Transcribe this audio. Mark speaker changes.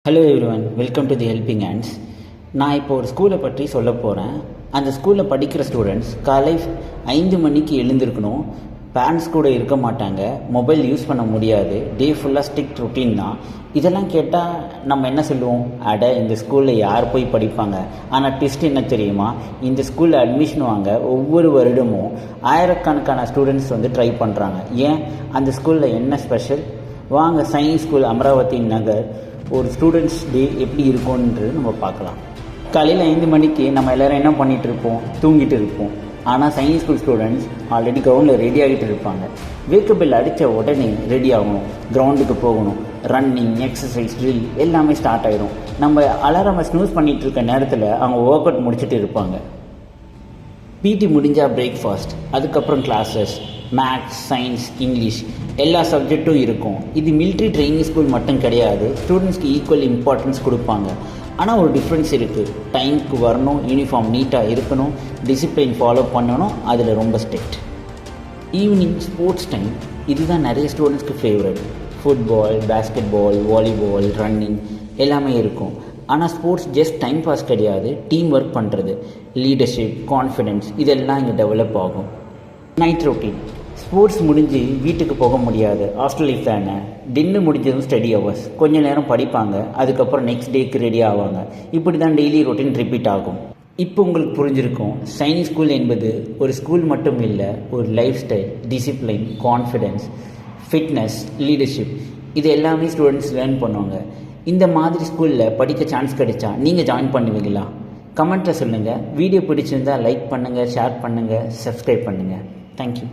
Speaker 1: Hello everyone, welcome to the helping hands. நான் இப்போ ஒரு ஸ்கூலை பற்றி சொல்ல போகிறேன். அந்த ஸ்கூலில் படிக்கிற ஸ்டூடெண்ட்ஸ் காலை 5 மணிக்கு எழுந்திருக்கணும். பேரண்ட்ஸ் கூட இருக்க மாட்டாங்க, மொபைல் யூஸ் பண்ண முடியாது, டே ஃபுல்லாக ஸ்ட்ரிக்ட் ருட்டீன் தான். இதெல்லாம் கேட்டால் நம்ம என்ன சொல்லுவோம்? இந்த ஸ்கூலில் யார் போய் படிப்பாங்க? ஆனால் ட்விஸ்ட் என்ன தெரியுமா? இந்த ஸ்கூலில் அட்மிஷன் வாங்க ஒவ்வொரு வருடமும் ஆயிரக்கணக்கான ஸ்டூடெண்ட்ஸ் ட்ரை பண்ணுறாங்க. ஏன்? அந்த ஸ்கூலில் என்ன ஸ்பெஷல்? வாங்க சயின்ஸ் ஸ்கூல் அமராவதி நகர் ஒரு ஸ்டூடெண்ட்ஸ் டே எப்படி இருக்கும்ன்றது நம்ம பார்க்கலாம். காலையில் 5 மணிக்கு நம்ம எல்லோரும் என்ன பண்ணிகிட்டு இருப்போம்? தூங்கிட்டு இருப்போம். ஆனால் சயின்ஸ் ஸ்கூல் ஸ்டூடெண்ட்ஸ் ஆல்ரெடி கிரவுண்டில் ரெடி ஆகிட்டு இருப்பாங்க. வேக்கப் பெல் அடித்த உடனே ரெடி ஆகணும், கிரவுண்டுக்கு போகணும். ரன்னிங், எக்ஸசைஸ், ட்ரில் எல்லாமே ஸ்டார்ட் ஆகிடும். நம்ம அலாரமை ஸ்னூஸ் பண்ணிகிட்டு இருக்க நேரத்தில் அவங்க ஒர்க் அவுட் முடிச்சுட்டு இருப்பாங்க. பிடி முடிஞ்சால் பிரேக்ஃபாஸ்ட், அதுக்கப்புறம் கிளாஸஸ், மேத்ஸ், சயின்ஸ், இங்கிலீஷ் எல்லா சப்ஜெக்டும் இருக்கும். இது மிலிட்ரி ட்ரைனிங் ஸ்கூல் மட்டும் கிடையாது. ஸ்டூடெண்ட்ஸ்க்கு ஈக்குவல் இம்பார்ட்டன்ஸ் கொடுப்பாங்க. ஆனால் ஒரு டிஃப்ரென்ஸ் இருக்குது. டைமுக்கு வரணும், யூனிஃபார்ம் நீட்டாக இருக்கணும், டிசிப்ளின் ஃபாலோ பண்ணணும், அதில் ரொம்ப ஸ்ட்ரிக்ட். ஈவினிங் ஸ்போர்ட்ஸ் டைம், இதுதான் நிறைய ஸ்டூடெண்ட்ஸ்க்கு favourite. Football, basketball, volleyball, running எல்லாமே இருக்கும். ஆனால் ஸ்போர்ட்ஸ் ஜஸ்ட் டைம் பாஸ் கிடையாது, டீம் ஒர்க் பண்ணுறது, லீடர்ஷிப், கான்ஃபிடென்ஸ் இதெல்லாம் இங்கே டெவலப் ஆகும். நைட் ரொட்டீன், ஸ்போர்ட்ஸ் முடிஞ்சு வீட்டுக்கு போக முடியாது, ஹாஸ்டல் லைஃப் தானே. டின்னர் முடிஞ்சதும் ஸ்டடி ஹவர்ஸ், கொஞ்சம் நேரம் படிப்பாங்க, அதுக்கப்புறம் நெக்ஸ்ட் டேக்கு ரெடி ஆவாங்க. இப்படி தான் டெய்லி ரொட்டீன் ரிப்பீட் ஆகும். இப்போ உங்களுக்கு புரிஞ்சிருக்கும், சயின்ஸ் ஸ்கூல் என்பது ஒரு ஸ்கூல் மட்டும் இல்லை, ஒரு life style, discipline, confidence, fitness, leadership இது எல்லாமே ஸ்டூடெண்ட்ஸ் லேர்ன் பண்ணுவாங்க. இந்த மாதிரி ஸ்கூலில் படிக்க சான்ஸ் கிடைச்சா நீங்கள் ஜாயின் பண்ணுவீங்களா? கமெண்ட்டில் சொல்லுங்கள். வீடியோ பிடிச்சிருந்தால் லைக் பண்ணுங்கள், ஷேர் பண்ணுங்கள், சப்ஸ்கிரைப் பண்ணுங்கள். தேங்க்யூ.